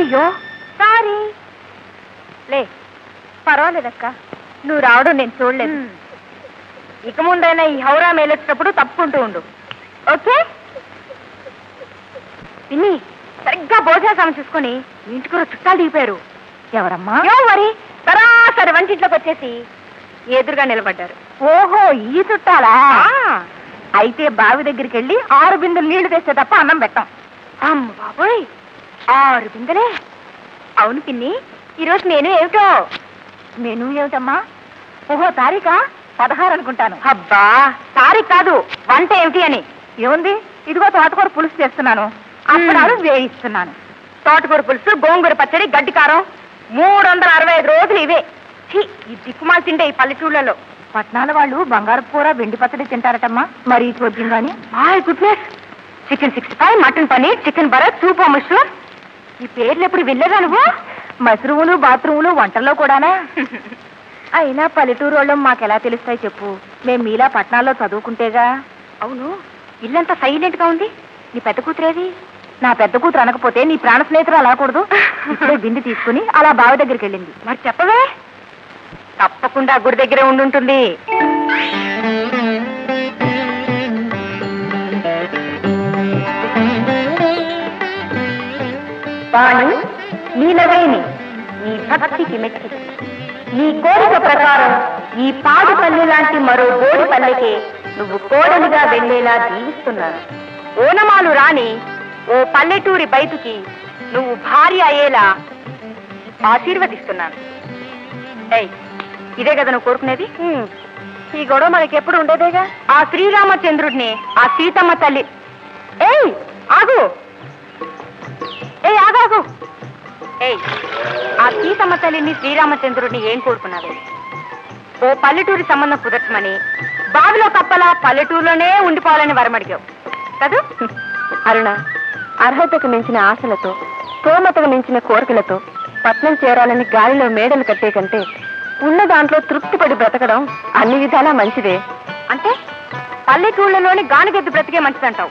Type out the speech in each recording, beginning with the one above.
అయ్యో సారీ లే పర్వాలేదక్క నువ్వు రావడం నేను చూడలేదు ఇక ముందైనా ఈ హౌరా మేలొచ్చినప్పుడు తప్పుకుంటూ ఉండు ఓకే పిన్ని సరిగ్గా భోజనం చూసుకొని ఇంటికి చుట్టాలు దిగిపోయారు ఎవరమ్మా మరి సరాసరి వంటింట్లోకి వచ్చేసి ఎదురుగా నిలబడ్డారు ఓహో ఈ చుట్టాలా అయితే బావి దగ్గరికి వెళ్ళి 6 బిందెలు నీళ్లు తెస్తే తప్ప అన్నం పెట్టాం అమ్మ బాబోయ్ 6 బిందెలే అవును పిన్ని ఈరోజు నేను ఏమిటో మెనూ ఏమిటమ్మా ఓహో తారీఖ 16 అనుకుంటాను అబ్బా తారీఖు కాదు వంట ఏమిటి అని ఏముంది ఇదిగో తోటకూర పులుసు చేస్తున్నాను అప్పడాలు వేయిస్తున్నాను తోటకూర పులుసు గోంగూర పచ్చడి గడ్డి కారం 365 రోజులు ఇవే ఈ దిక్కుమాలు తింటే ఈ పల్లెటూళ్ళలో పట్నాల వాళ్ళు బంగారపు కూర వెండి పచ్చడి తింటారటమ్మా మరి చూద్దాం కానీ my goodness chicken 65 mutton paneer chicken బరత్ soup mushroom ఈ పేర్లు ఎప్పుడు వినలేదా నువ్వు మష్రూములు బాత్రూములు వంటల్లో కూడానా అయినా పల్లెటూరు వాళ్ళం మాకెలా తెలుస్తాయి చెప్పు మేము మీలా పట్నాల్లో చదువుకుంటేగా అవును ఇల్లంతా సైలెంట్ గా ఉంది నీ పెద్ద కూతురేది నా పెద్ద కూతురు అనకపోతే నీ ప్రాణ స్నేహితులు అలాకూడదు ఇప్పుడే బింది తీసుకుని అలా బావి దగ్గరికి వెళ్ళింది మరి చెప్పవే తప్పకుండా గుడి దగ్గరే ఉండుంటుంది వాణి నీలవేణి నీ భక్తికి మెచ్చి నీ కోరిక ప్రకారం ఈ పాడుపల్లి లాంటి మరో గోడి పల్లెకే నువ్వు కోడలిగా వెళ్లేలా దీవిస్తున్నాను ఓనమాలు రాని ఓ పల్లెటూరి బయటికి నువ్వు భార్య అయ్యేలా ఆశీర్వదిస్తున్నాను ఏయ్ ఇదే కదా నువ్వు కోరుకునేది ఈ గొడవ మనకెప్పుడు ఉండేదేగా ఆ శ్రీరామచంద్రుడిని ఆ సీతమ్మ తల్లి ఏయ్ ఆగు ఏయ్ ఆగాగు ఏయ్ ఆ సీతమ్మ తల్లిని శ్రీరామచంద్రుడిని ఏం కోరుకున్నావే ఓ పల్లెటూరి సంబంధం కుదర్చమని బావిలో కప్పలా పల్లెటూరులోనే ఉండిపోవాలని వరమడిగావు కదూ అరుణ అర్హతకు మించిన ఆశలతో స్తోమతకు మించిన కోరికలతో పట్నం చేరాలని గాలిలో మేడలు కట్టే కంటే ఉన్న దాంట్లో తృప్తిపడి బ్రతకడం అన్ని విధాలా మంచిదే అంటే పల్లెటూళ్ళలోని గానుగెద్దు బ్రతికే మంచిదంటావు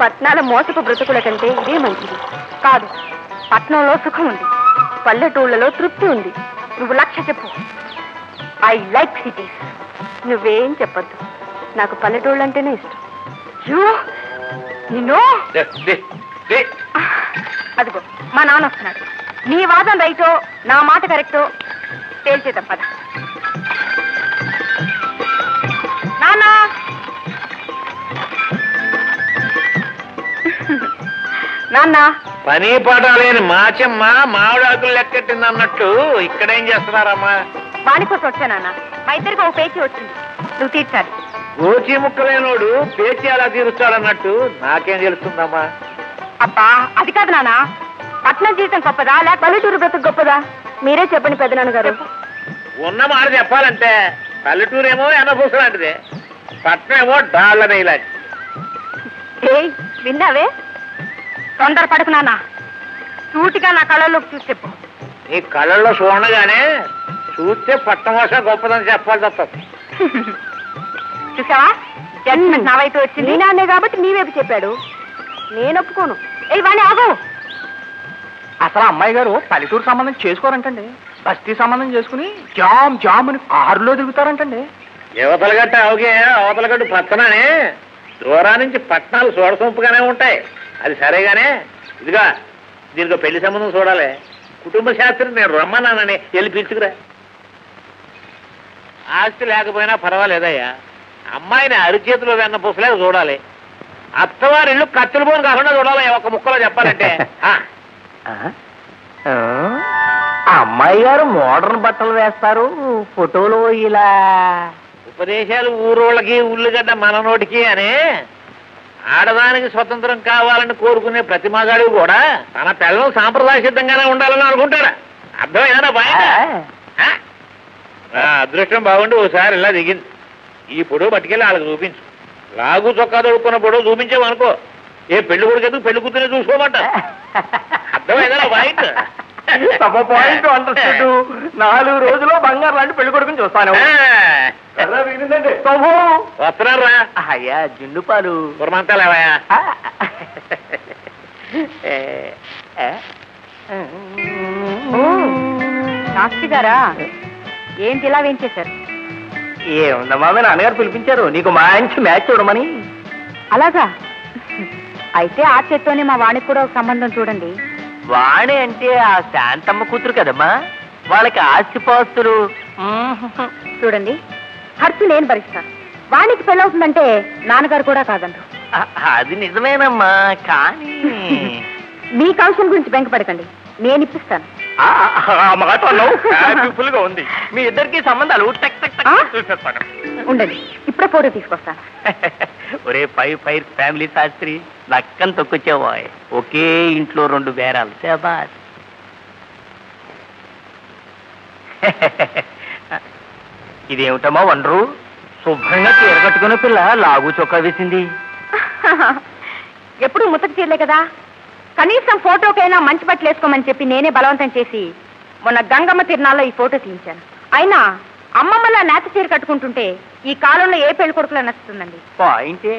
పట్నాల మోసపు బ్రతుకుల కంటే ఇదే మంచిది కాదు పట్నంలో సుఖం ఉంది పల్లెటూళ్ళలో తృప్తి ఉంది నువ్వు లక్ష్య చెప్పు ఐ లైక్ సిటీస్ నువ్వేం చెప్పద్దు నాకు పల్లెటూళ్ళంటేనే ఇష్టం నిన్ను అదిగో మా నాన్న వస్తున్నాడు నీ వాదం రైటో నా మాట కరెక్టో తేల్చే తప్పద నాన్న నాన్న పని పాట లేని మాచమ్మ మామిడాకులు లెక్కెట్టింది అన్నట్టు ఇక్కడేం చేస్తున్నారమ్మా వాణి కోసం వచ్చానన్న మా ఇద్దరికి ఒక పేచీ వచ్చింది నువ్వు తీర్చాలి గోచి ముక్కలేనోడు పేచి అలా తీరుస్తాడన్నట్టు నాకేం తెలుస్తుందమ్మా అబ్బా అది కాదు నాన్న పట్నం జీవితం గొప్పదా లేక పల్లెటూరు బ్రతుకు గొప్పదా మీరే చెప్పండి పెద్దనాన్న గారు ఉన్న మాట చెప్పాలంటే పల్లెటూరేమో ఎనభూస లాంటిదే పట్నం ఏమో డాళ్ళ నెయ్యలాంటి ఏయ్ విన్నావే తొందర పడుకు నాన్న సూటిగా నా కళ్ళలోకి చూసి చెప్పు నీ కళ్ళల్లో చూడగానే చూస్తే పట్నం భాష గొప్పదని చెప్పాలి తప్ప చూసావా జడ్జిమెంట్ నా వైపు వచ్చింది నీ నాన్నే కాబట్టి నీ వైపు చెప్పాడు నేను ఒప్పుకోను ఏ వాణి ఆగు అసలు అమ్మాయి గారు పల్లెటూరు సంబంధం చేసుకోరంటండి బస్తీ సంబంధం చేసుకుని జామ్ జామ్ అని కారులో తిరుగుతారంటండి యువతల గట్ట అవగే అవతల గట్టు పచ్చననే దూరా నుంచి పట్నాలు చూడసొంపుగానే ఉంటాయి అది సరేగానే ఇదిగా దీనికి పెళ్లి సంబంధం చూడాలి కుటుంబ శాస్త్రం నేను రమ్మన్నానని వెళ్ళి పిలుచుకురా ఆస్తి లేకపోయినా పర్వాలేదయ్యా అమ్మాయిని అరిచేతిలో వెన్న పుసలే చూడాలి అత్తవారిల్లు కత్తులు పోను కాకుండా చూడాలి ఒక ముక్కలో చెప్పాలంటే అమ్మాయి గారు మోడర్న్ బట్టలు వేస్తారు ఫోటోలు ఇలా ఉపదేశాలు ఊరోళ్ళకి ఉల్లిగడ్డ మన నోటికి అని ఆడదానికి స్వతంత్రం కావాలని కోరుకునే ప్రతి మగాడు కూడా తన పిల్లలు సాంప్రదాయ సిద్ధంగానే ఉండాలని అనుకుంటాడా అర్థమైనా బాయ్ అదృష్టం బాగుండి ఓసారి ఇలా దిగింది ఈ పొడవు పట్టుకెళ్ళి వాళ్ళకి చూపించు లాగు చొక్కా దొడుకున్న పొడవు చూపించావు అనుకో ఏ పెళ్లి కొడుకు పెళ్లి కూతురే చూసుకోమంట అర్థమైందా పాయింట్ పాయింట్ అంటారు 4 రోజుల్లో బంగారు లాంటి పెళ్లి కొడుకుని చూస్తాను వస్తున్నారా అయ్యా జున్ను పాలు గురమంతా లేవయా శాస్త్రి గారా ఏంటి ఇలా వేయించేశారు? ఏముందమ్మా మీ నాన్నగారు పిలిపించారు నీకు మంచి మ్యాచ్ చూడమని. అలాగా? అయితే ఆ చేత్తోనే మా వాణికి కూడా ఒక సంబంధం చూడండి. వాణి అంటే ఆ శాంతమ్మ కూతురు కదమ్మా, వాళ్ళకి ఆస్తిపాస్తులు. చూడండి, ఖర్చు నేను భరిస్తాను. వాణికి పెళ్ళవుతుందంటే నాన్నగారు కూడా కాదంటారు. అది నిజమేనమ్మా, కానీ మీ కౌశల్ గురించి బెంకపడకండి, నేను ఇప్పిస్తాను. బ్యూటిఫుల్ గా ఉంది. మీ ఇద్దరికి సంబంధాలు టక్ టక్ టక్ చూసేస్తాను. ఉండండి, ఇప్పుడే ఫోటో తీసుకొస్తాను. ఒరే ఫైర్ ఫ్యామిలీ శాస్త్రి, నక్కని తొక్కొచ్చావా? ఒకే ఇంట్లో 2 బేరాలు. శాబాష్. ఇదేమిటమ్మా వండరు? శుభ్రంగా చీర కట్టుకునే పిల్ల లాగు చొక్కా వేసింది. ఎప్పుడు ముతక చీరలే కదా, కనీసం ఫోటోకైనా మంచి బట్టలు వేసుకోమని చెప్పి నేనే బలవంతం చేసి మొన్న గంగమ్మ తిరునాల్లో ఈ ఫోటో తీయించాను. అయినా అమ్మమ్మలా నేత చీర కట్టుకుంటుంటే ఈ కాలంలో ఏ పెళ్లి కొడుకులా నచ్చుతుందండి?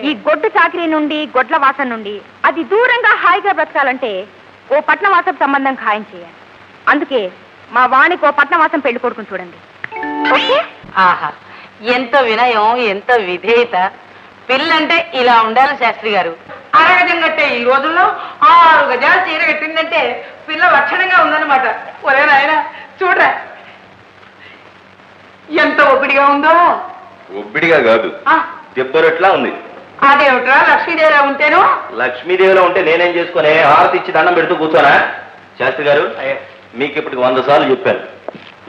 ఈ గొడ్డు చాకరీ నుండి, గొడ్ల వాసన నుండి అది దూరంగా హాయిగా బ్రతకాలంటే ఓ పట్నవాసం సంబంధం ఖాయం చేయాలి. అందుకే మా వాణికి ఓ పట్నవాసం పెళ్లి కొడుకుని చూడండి. ఓకే? ఆహా, ఎంత వినయం, ఎంత విధేయత. పిల్లంటే ఇలా ఉండాలి శాస్త్రి గారు. అరగజం కట్టే ఈ రోజుల్లో 6 గజాలు చీర కట్టిందంటే పిల్ల లక్షణంగా ఉందన్నమాట. ఒరే నాయన చూడరా ఎంత ఒబ్బిడిగా ఉందో. ఒబ్బిడిగా కాదు, దెబ్బరట్లా ఉంది. అదేమిట్రా లక్ష్మీదేవిలా ఉంటేను? లక్ష్మీదేవిలో ఉంటే నేనేం చేసుకునే హారతి ఇచ్చి దండం పెడుతూ కూర్చోనా? శాస్త్రి గారు, మీకు ఇప్పటికి 100 సార్లు చెప్పాను,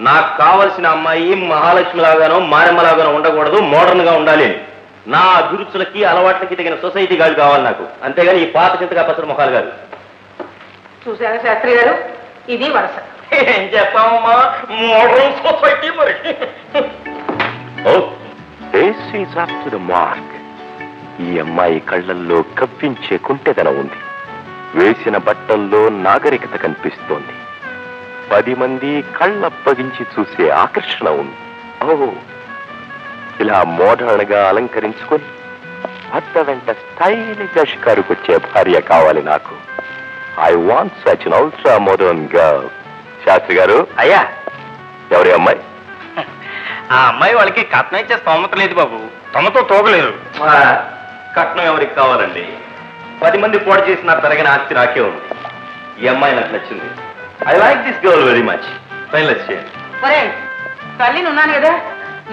నాకు కావలసిన అమ్మాయి మహాలక్ష్మి లాగానో మారమ్మ లాగానో ఉండకూడదు, మోడర్న్ గా ఉండాలి. నా అభిరుచులకి అలవాట్లకి తగిన సొసైటీ గారు కావాలి నాకు, అంతేగాని ఈ పాత చింతగా పసరు ముఖాలు కాదు. చూసారా శాస్త్రి గారు, ఇది వరుస. ఏం చెప్పామమ్మా, మోడర్న్ సొసైటీ మరి. ఈ అమ్మాయి కళ్ళల్లో కవ్వించే కుంటెదనం ఉంది, వేసిన బట్టల్లో నాగరికత కనిపిస్తోంది, 10 మంది కళ్ళప్పగించి చూసే ఆకర్షణ ఉంది. ఓ, ఇలా మోడర్న్ గా అలంకరించుకొని భర్త వెంట స్టైల్గా షికారుకొచ్చే భార్య కావాలి నాకు. I want such an ultra modern girl. Shastri గారు, అయ్యా, ఎవరి అమ్మాయి? ఆ అమ్మాయి వాళ్ళకి కట్నం ఇచ్చే స్తోమత లేదు బాబు, తమతో తోగలేదు. కట్నం ఎవరికి కావాలండి? 10 మంది పోటీ చేసిన తరగిన ఆస్తి రాకే ఉంది. ఈ అమ్మాయి నాకు నచ్చింది. I like this girl very much. Finalize చేయండి. ఒరే, తల్లిని ఉన్నాను కదా,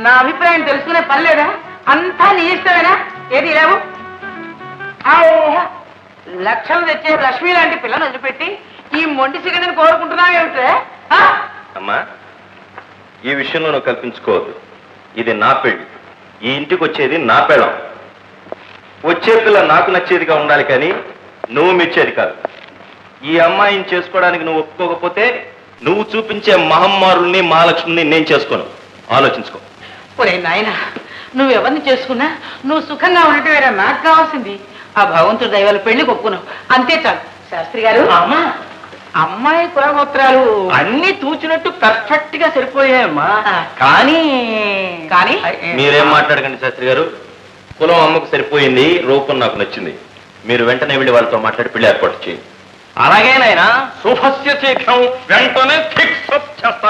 నా అభిప్రాయం తెలుసుకునే పని లేదా? అంతా నీ ఇష్టమేనా? ఏది లేవు? లక్షలు తెచ్చే లక్ష్మి లాంటి పిల్లని వదిలిపెట్టి ఈ మొండి సిగడని కోరుకుంటున్నావు ఏమిటే? అమ్మా, ఈ విషయంలో నువ్వు కల్పించుకోవద్దు. ఇది నా పెళ్లి, ఈ ఇంటికి వచ్చేది నా పెళ్ళం. వచ్చే పిల్ల నాకు నచ్చేదిగా ఉండాలి, కానీ నువ్వు మెచ్చేది కాదు. ఈ అమ్మాయిని చేసుకోవడానికి నువ్వు ఒప్పుకోకపోతే నువ్వు చూపించే మహమ్మారుల్ని మహాలక్ష్మిని నేను చేసుకోను. ఆలోచించుకో. ఒరే నాయన, నువ్వెవరిని చేసుకున్నా నువ్వు సుఖంగా ఉండటమేరా నాకు కావాల్సింది. ఆ భగవంతుడి దైవాలు పెళ్లి ఒప్పుకున్నావు, అంతే చాలు. శాస్త్రి గారు, అమ్మాయి కులగోత్రాలు అన్ని తూచినట్టు పర్ఫెక్ట్ గా సరిపోయాయమ్మా. కానీ కానీ మీరేం మాట్లాడకండి శాస్త్రి గారు. కులం అమ్మకు సరిపోయింది, రూపం నాకు నచ్చింది. మీరు వెంటనే వెళ్ళి వాళ్ళతో మాట్లాడి పెళ్లి ఏర్పాటు చేయండి. అలాగేనైనా శుభస్య శీఘ్రం, వెంటనే ఫిక్స్ చేస్తా.